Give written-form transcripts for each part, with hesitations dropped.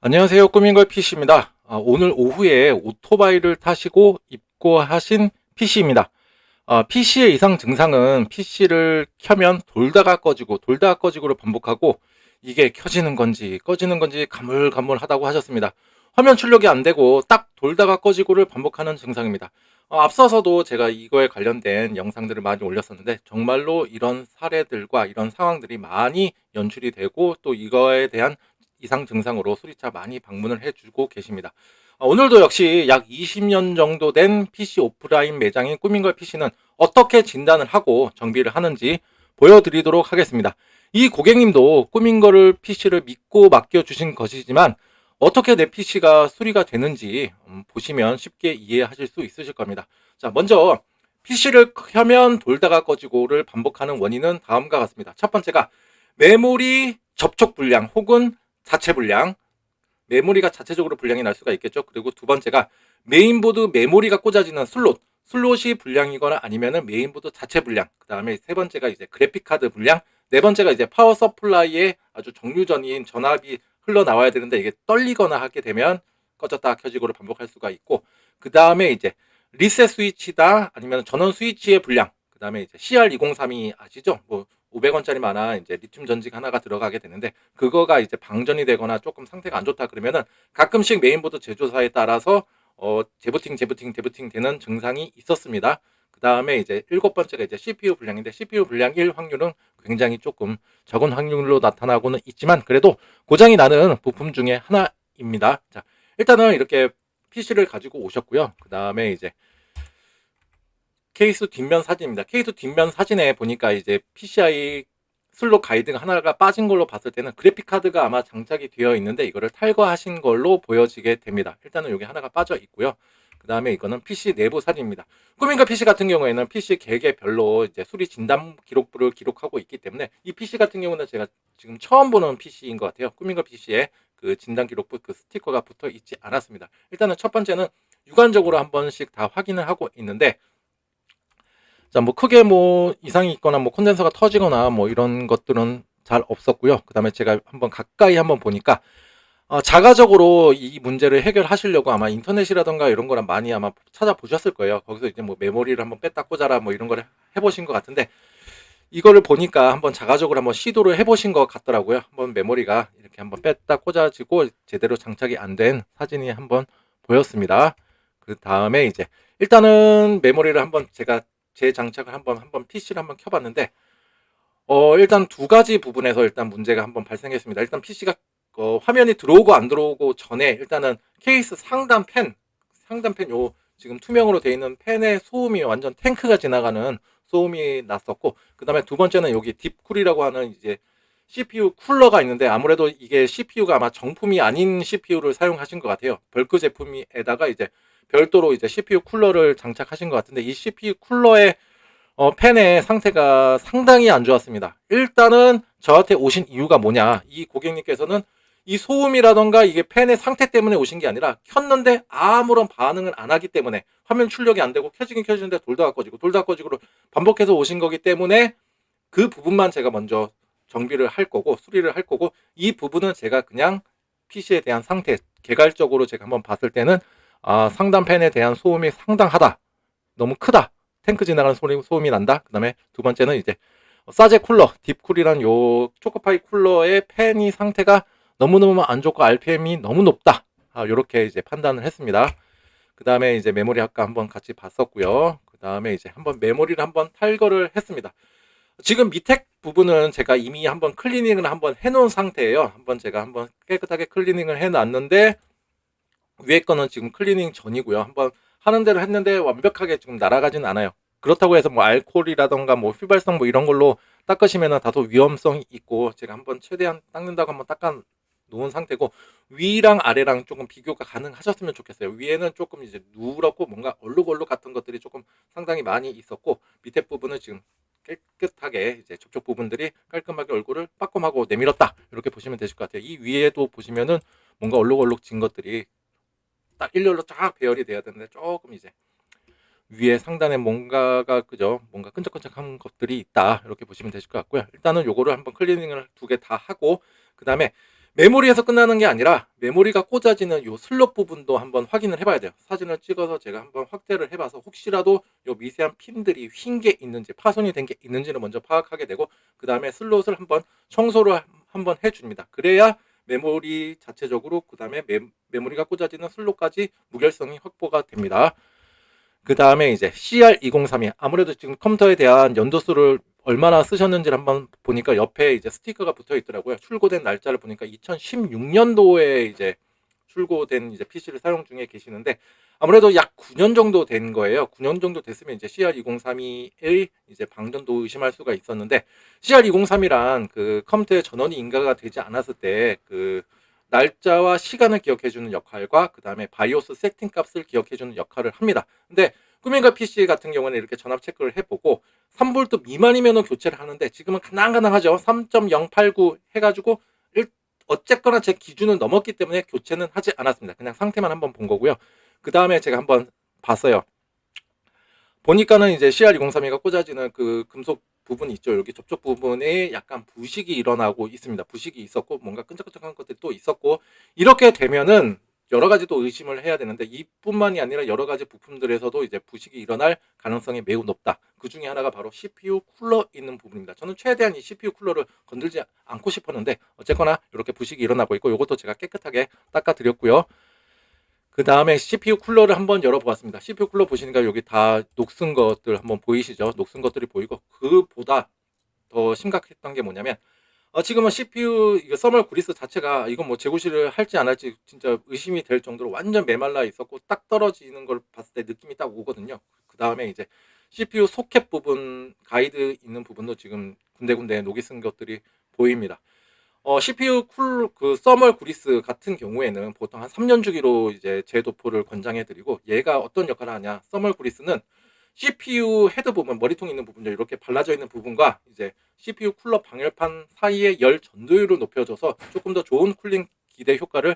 안녕하세요. 꾸민걸 PC입니다. 오늘 오후에 오토바이를 타시고 입고하신 PC입니다. PC의 이상 증상은 PC를 켜면 돌다가 꺼지고 돌다가 꺼지고를 반복하고 이게 켜지는 건지 꺼지는 건지 가물가물하다고 하셨습니다. 화면 출력이 안 되고 딱 돌다가 꺼지고를 반복하는 증상입니다. 앞서서도 제가 이거에 관련된 영상들을 많이 올렸었는데 정말로 이런 사례들과 이런 상황들이 많이 연출이 되고 또 이거에 대한 이상 증상으로 수리차 많이 방문을 해주고 계십니다. 오늘도 역시 약 20년 정도 된 PC 오프라인 매장인 꾸민걸 PC는 어떻게 진단을 하고 정비를 하는지 보여드리도록 하겠습니다. 이 고객님도 꾸민걸 PC를 믿고 맡겨주신 것이지만 어떻게 내 PC가 수리가 되는지 보시면 쉽게 이해하실 수 있으실 겁니다. 자, 먼저 PC를 켜면 돌다가 꺼지고를 반복하는 원인은 다음과 같습니다. 첫 번째가 메모리 접촉 불량 혹은 자체 불량, 메모리가 자체적으로 불량이 날 수가 있겠죠. 그리고 두 번째가 메인보드 메모리가 꽂아지는 슬롯이 불량이거나 아니면은 메인보드 자체 불량. 그 다음에 세 번째가 이제 그래픽카드 불량. 네 번째가 이제 파워 서플라이에 아주 정류전인 전압이 흘러나와야 되는데 이게 떨리거나 하게 되면 꺼졌다 켜지고를 반복할 수가 있고, 그 다음에 이제 리셋 스위치다 아니면 전원 스위치의 불량. 그 다음에 이제 CR2032 아시죠? 뭐 500원짜리 하나 이제 리튬 전지가 하나가 들어가게 되는데 그거가 이제 방전이 되거나 조금 상태가 안 좋다 그러면은 가끔씩 메인보드 제조사에 따라서 재부팅 되는 증상이 있었습니다. 그 다음에 이제 일곱 번째가 이제 CPU 불량인데 CPU 불량일 확률은 굉장히 조금 적은 확률로 나타나고는 있지만 그래도 고장이 나는 부품 중에 하나입니다. 자, 일단은 이렇게 PC를 가지고 오셨고요. 그 다음에 이제 케이스 뒷면 사진입니다. 케이스 뒷면 사진에 보니까 이제 PCI 슬롯 가이드가 하나가 빠진 걸로 봤을 때는 그래픽 카드가 아마 장착이 되어 있는데 이거를 탈거하신 걸로 보여지게 됩니다. 일단은 여기 하나가 빠져 있고요. 그 다음에 이거는 PC 내부 사진입니다. 꾸민가 PC 같은 경우에는 PC 계계별로 이제 수리 진단 기록부를 기록하고 있기 때문에 이 PC 같은 경우는 제가 지금 처음 보는 PC인 것 같아요. 꾸민가 PC에 그 진단 기록부 그 스티커가 붙어 있지 않았습니다. 일단은 첫 번째는 육안적으로 한 번씩 다 확인을 하고 있는데, 자, 뭐 크게 뭐 이상이 있거나 뭐 콘덴서가 터지거나 뭐 이런 것들은 잘 없었고요. 그 다음에 제가 한번 가까이 한번 보니까 자가적으로 이 문제를 해결하시려고 아마 인터넷이라던가 이런 거랑 많이 아마 찾아보셨을 거예요. 거기서 이제 뭐 메모리를 한번 뺐다 꽂아라 뭐 이런 거를 해보신 것 같은데 이거를 보니까 한번 자가적으로 한번 시도를 해보신 것 같더라고요. 한번 메모리가 이렇게 한번 뺐다 꽂아지고 제대로 장착이 안 된 사진이 한번 보였습니다. 그 다음에 이제 일단은 메모리를 한번 제가 재장착을 한번 PC를 한번 켜봤는데 일단 두 가지 부분에서 일단 문제가 한번 발생했습니다. 일단 PC가 화면이 들어오고 안 들어오고 전에 일단은 케이스 상단 펜 요 지금 투명으로 되어 있는 펜의 소음이 완전 탱크가 지나가는 소음이 났었고, 그 다음에 두 번째는 여기 딥쿨이라고 하는 이제 CPU 쿨러가 있는데 아무래도 이게 CPU가 아마 정품이 아닌 CPU를 사용하신 것 같아요. 벌크 제품에다가 이제 별도로 이제 CPU 쿨러를 장착하신 것 같은데 이 CPU 쿨러의 팬의 상태가 상당히 안 좋았습니다. 일단은 저한테 오신 이유가 뭐냐, 이 고객님께서는 이 소음이라던가 이게 팬의 상태 때문에 오신 게 아니라 켰는데 아무런 반응을 안 하기 때문에 화면 출력이 안 되고 켜지긴 켜지는데 돌다가 꺼지고 반복해서 오신 거기 때문에 그 부분만 제가 먼저 정비를 할 거고 수리를 할 거고, 이 부분은 제가 그냥 PC에 대한 상태 개괄적으로 제가 한번 봤을 때는 상단 팬에 대한 소음이 상당하다, 너무 크다, 탱크 지나가는 소음이 난다. 그 다음에 두 번째는 이제 사제 쿨러 딥쿨이란 요 초코파이 쿨러의 팬이 상태가 너무너무 안 좋고 RPM이 너무 높다, 요렇게 이제 판단을 했습니다. 그 다음에 이제 메모리 아까 한번 같이 봤었고요. 그 다음에 이제 한번 메모리를 한번 탈거를 했습니다. 지금 밑에 부분은 제가 이미 한번 클리닝을 한번 해놓은 상태예요. 한번 제가 한번 깨끗하게 클리닝을 해놨는데 위에 거는 지금 클리닝 전이고요. 한번 하는 대로 했는데 완벽하게 지금 날아가진 않아요. 그렇다고 해서 뭐 알코올이라던가 뭐 휘발성 뭐 이런 걸로 닦으시면 다소 위험성이 있고, 제가 한번 최대한 닦는다고 한번 닦아 놓은 상태고 위랑 아래랑 조금 비교가 가능하셨으면 좋겠어요. 위에는 조금 이제 누렇고 뭔가 얼룩얼룩 같은 것들이 조금 상당히 많이 있었고, 밑에 부분은 지금 깨끗하게 이제 접촉 부분들이 깔끔하게 얼굴을 빠꼼하고 내밀었다, 이렇게 보시면 되실 것 같아요. 이 위에도 보시면은 뭔가 얼룩얼룩 진 것들이 딱 일렬로 쫙 배열이 돼야 되는데 조금 이제 위에 상단에 뭔가가 그죠, 뭔가 끈적끈적한 것들이 있다, 이렇게 보시면 되실 것 같고요. 일단은 요거를 한번 클리닝을 두 개 다 하고 그 다음에 메모리에서 끝나는 게 아니라 메모리가 꽂아지는 요 슬롯 부분도 한번 확인을 해봐야 돼요. 사진을 찍어서 제가 한번 확대를 해봐서 혹시라도 요 미세한 핀들이 휜 게 있는지, 파손이 된 게 있는지를 먼저 파악하게 되고, 그 다음에 슬롯을 한번 청소를 한번 해줍니다. 그래야 메모리 자체적으로, 그 다음에 메모리가 꽂아지는 슬롯까지 무결성이 확보가 됩니다. 그 다음에 이제 CR2032, 아무래도 지금 컴퓨터에 대한 연도수를 얼마나 쓰셨는지를 한번 보니까 옆에 이제 스티커가 붙어 있더라고요. 출고된 날짜를 보니까 2016년도에 이제 출고된 이제 PC를 사용 중에 계시는데, 아무래도 약 9년 정도 된 거예요. 9년 정도 됐으면 이제 CR2032의 이제 방전도 의심할 수가 있었는데, CR2032란 그 컴퓨터의 전원이 인가가 되지 않았을 때 그 날짜와 시간을 기억해주는 역할과 그 다음에 바이오스 세팅 값을 해주는 역할을 합니다. 근데 꾸민가 PC 같은 경우는 이렇게 전압 체크를 해보고 3V 미만이면 교체를 하는데, 지금은 가능하죠. 3.089 해가지고 어쨌거나 제 기준은 넘었기 때문에 교체는 하지 않았습니다. 그냥 상태만 한번 본 거고요. 그 다음에 제가 한번 봤어요. 보니까는 이제 CR2032가 꽂아지는 그 금속 부분이 있죠. 여기 접촉 부분에 약간 부식이 일어나고 있습니다. 부식이 있었고 뭔가 끈적끈적한 것들이 또 있었고, 이렇게 되면은 여러 가지 또 의심을 해야 되는데, 이뿐만이 아니라 여러 가지 부품들에서도 이제 부식이 일어날 가능성이 매우 높다. 그 중에 하나가 바로 CPU 쿨러 있는 부분입니다. 저는 최대한 이 CPU 쿨러를 건들지 않고 싶었는데 어쨌거나 이렇게 부식이 일어나고 있고, 이것도 제가 깨끗하게 닦아 드렸고요. 그 다음에 CPU 쿨러를 한번 열어보았습니다. CPU 쿨러 보시니까 여기 다 녹슨 것들 한번 보이시죠? 녹슨 것들이 보이고, 그보다 더 심각했던 게 뭐냐면, 지금은 CPU 이거 서멀 그리스 자체가 이건 뭐 재고시를 할지 안 할지 진짜 의심이 될 정도로 완전 메말라 있었고, 딱 떨어지는 걸 봤을 때 느낌이 딱 오거든요. 그 다음에 이제 CPU 소켓 부분, 가이드 있는 부분도 지금 군데군데 녹이 쓴 것들이 보입니다. CPU 그 서멀 그리스 같은 경우에는 보통 한 3년 주기로 이제 재도포를 권장해 드리고, 얘가 어떤 역할을 하냐, 서멀 그리스는 CPU 헤드 부분, 머리통 있는 부분들 이렇게 발라져 있는 부분과 이제 CPU 쿨러 방열판 사이의 열 전도율을 높여줘서 조금 더 좋은 쿨링 기대 효과를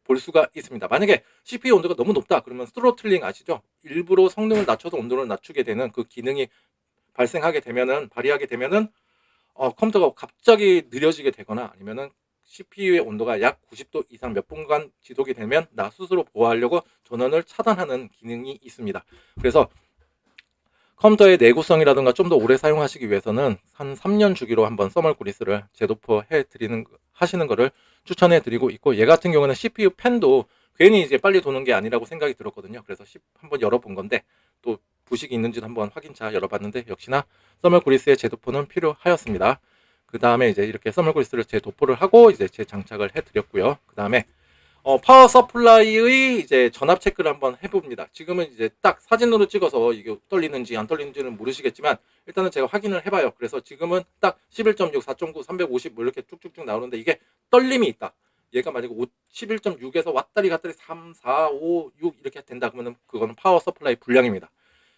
볼 수가 있습니다. 만약에 CPU 온도가 너무 높다 그러면 스로틀링 아시죠? 일부러 성능을 낮춰서 온도를 낮추게 되는 그 기능이 발휘하게 되면은 컴퓨터가 갑자기 느려지게 되거나, 아니면은 CPU의 온도가 약 90도 이상 몇 분간 지속이 되면 나 스스로 보호하려고 전원을 차단하는 기능이 있습니다. 그래서 컴퓨터의 내구성이라든가 좀 더 오래 사용하시기 위해서는 한 3년 주기로 한번 서멀 그리스를 하시는 거를 추천해 드리고 있고, 얘 같은 경우는 CPU 팬도 괜히 이제 빨리 도는 게 아니라고 생각이 들었거든요. 그래서 한번 열어본 건데, 또 부식이 있는지도 한번 확인차 열어봤는데 역시나 서멀 그리스의 재도포는 필요하였습니다. 그 다음에 이제 이렇게 서멀 그리스를 재도포를 하고 이제 재장착을 해드렸고요. 그 다음에 파워 서플라이의 이제 전압 체크를 한번 해봅니다. 지금은 이제 딱 사진으로 찍어서 이게 떨리는지 안 떨리는지는 모르시겠지만, 일단은 제가 확인을 해봐요. 그래서 지금은 딱 11.6, 4.9, 350 뭐 이렇게 쭉쭉쭉 나오는데, 이게 떨림이 있다. 얘가 만약에 11.6에서 왔다리 갔다리 3, 4, 5, 6 이렇게 된다 그러면 그거는 파워 서플라이 불량입니다.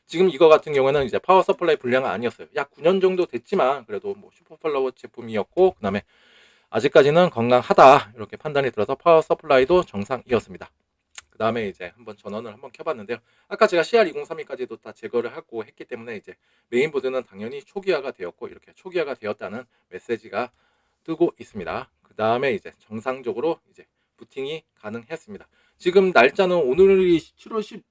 지금 이거 같은 경우에는 이제 파워 서플라이 불량은 아니었어요. 약 9년 정도 됐지만 그래도 뭐 슈퍼팔로워 제품이었고, 그 다음에 아직까지는 건강하다 이렇게 판단이 들어서 파워 서플라이도 정상이었습니다. 그 다음에 이제 한번 전원을 한번 켜봤는데요. 아까 제가 CR2032까지도 다 제거를 하고 했기 때문에 이제 메인보드는 당연히 초기화가 되었고, 이렇게 초기화가 되었다는 메시지가 뜨고 있습니다. 그 다음에 이제 정상적으로 이제 부팅이 가능했습니다. 지금 날짜는 오늘이 7월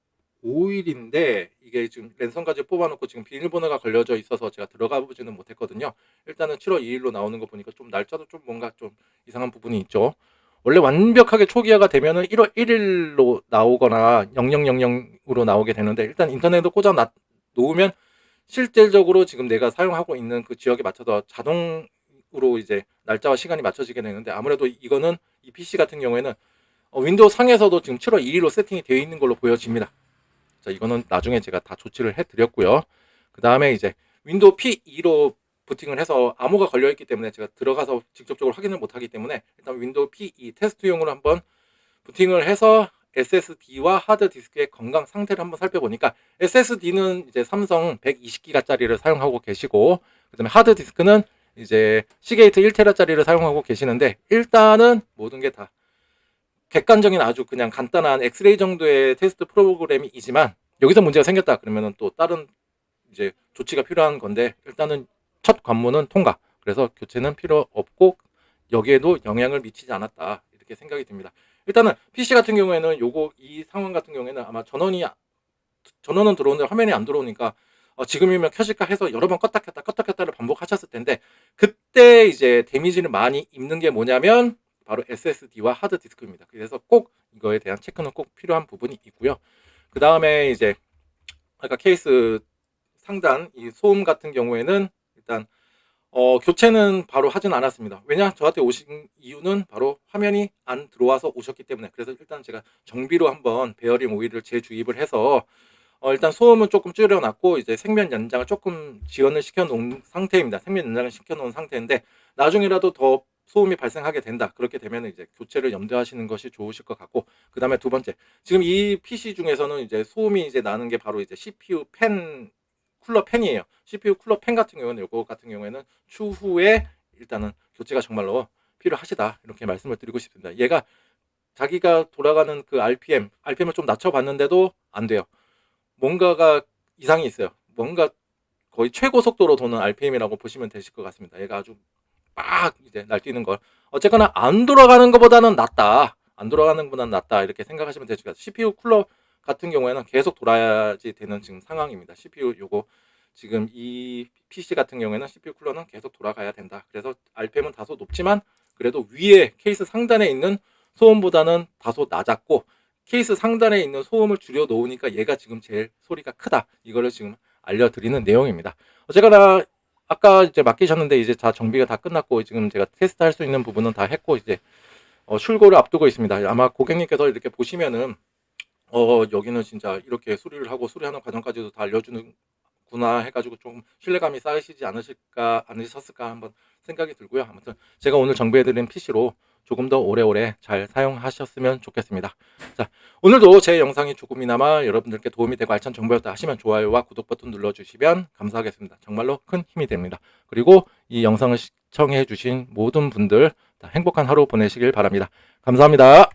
15일인데 이게 지금 랜선까지 뽑아놓고 지금 비밀번호가 걸려져 있어서 제가 들어가 보지는 못했거든요. 일단은 7월 2일로 나오는 거 보니까 좀 날짜도 좀 뭔가 좀 이상한 부분이 있죠. 원래 완벽하게 초기화가 되면은 1월 1일로 나오거나 0000으로 나오게 되는데, 일단 인터넷에 꽂아 놓으면 실질적으로 지금 내가 사용하고 있는 그 지역에 맞춰서 자동으로 이제 날짜와 시간이 맞춰지게 되는데, 아무래도 이거는 이 PC 같은 경우에는 윈도우 상에서도 지금 7월 2일로 세팅이 되어 있는 걸로 보여집니다. 자, 이거는 나중에 제가 다 조치를 해드렸고요. 그 다음에 이제 윈도우 P2로 부팅을 해서 암호가 걸려있기 때문에 제가 들어가서 직접적으로 확인을 못하기 때문에 일단 윈도우 P2 테스트용으로 한번 부팅을 해서 SSD와 하드디스크의 건강 상태를 한번 살펴보니까, SSD는 이제 삼성 120기가짜리를 사용하고 계시고, 그 다음에 하드디스크는 이제 시게이트 1테라짜리를 사용하고 계시는데, 일단은 모든 게 다 객관적인 아주 그냥 간단한 엑스레이 정도의 테스트 프로그램이지만, 여기서 문제가 생겼다 그러면은 또 다른 이제 조치가 필요한 건데, 일단은 첫 관문은 통과. 그래서 교체는 필요 없고 여기에도 영향을 미치지 않았다 이렇게 생각이 듭니다. 일단은 PC 같은 경우에는 이 상황 같은 경우에는 아마 전원은 들어오는데 화면이 안 들어오니까 지금이면 켜질까 해서 여러 번 껐다 켰다를 반복하셨을 텐데, 그때 이제 데미지를 많이 입는 게 뭐냐면 바로 SSD와 하드디스크입니다. 그래서 꼭 이거에 대한 체크는 꼭 필요한 부분이 있고요. 그 다음에 이제 아까 케이스 상단 이 소음 같은 경우에는 일단 교체는 바로 하진 않았습니다. 왜냐? 저한테 오신 이유는 바로 화면이 안 들어와서 오셨기 때문에. 그래서 일단 제가 정비로 한번 베어링 오일을 재주입을 해서 일단 소음은 조금 줄여놨고 이제 생면 연장을 조금 지연을 시켜놓은 상태입니다. 생면 연장을 시켜놓은 상태인데, 나중에라도 더 소음이 발생하게 된다. 그렇게 되면 이제 교체를 염두하시는 것이 좋으실 것 같고, 그 다음에 두 번째, 지금 이 PC 중에서는 이제 소음이 이제 나는 게 바로 이제 CPU 팬, 쿨러 팬이에요. CPU 쿨러 팬 같은 경우는 이거 같은 경우에는 추후에 일단은 교체가 정말로 필요하시다 이렇게 말씀을 드리고 싶습니다. 얘가 자기가 돌아가는 그 RPM을 좀 낮춰봤는데도 안 돼요. 뭔가가 이상이 있어요. 뭔가 거의 최고 속도로 도는 RPM이라고 보시면 되실 것 같습니다. 얘가 아주 막 이제 날뛰는 걸. 어쨌거나 안 돌아가는 것보다는 낫다. 안 돌아가는 것보다는 낫다. 이렇게 생각하시면 되실 것 같아요. CPU 쿨러 같은 경우에는 계속 돌아야지 되는 지금 상황입니다. CPU 요거 지금 이 PC 같은 경우에는 CPU 쿨러는 계속 돌아가야 된다. 그래서 RPM은 다소 높지만 그래도 위에 케이스 상단에 있는 소음보다는 다소 낮았고, 케이스 상단에 있는 소음을 줄여 놓으니까 얘가 지금 제일 소리가 크다. 이거를 지금 알려드리는 내용입니다. 어쨌거나 아까 이제 맡기셨는데 이제 다 정비가 다 끝났고 지금 제가 테스트할 수 있는 부분은 다 했고 이제 출고를 앞두고 있습니다. 아마 고객님께서 이렇게 보시면은 여기는 진짜 이렇게 수리를 하고 수리하는 과정까지도 다 알려주는구나 해가지고 좀 신뢰감이 쌓이시지 않으셨을까 한번 생각이 들고요. 아무튼 제가 오늘 정비해드린 PC로 조금 더 오래오래 잘 사용하셨으면 좋겠습니다. 자, 오늘도 제 영상이 조금이나마 여러분들께 도움이 되고 알찬 정보였다 하시면 좋아요와 구독 버튼 눌러주시면 감사하겠습니다. 정말로 큰 힘이 됩니다. 그리고 이 영상을 시청해 주신 모든 분들 다 행복한 하루 보내시길 바랍니다. 감사합니다.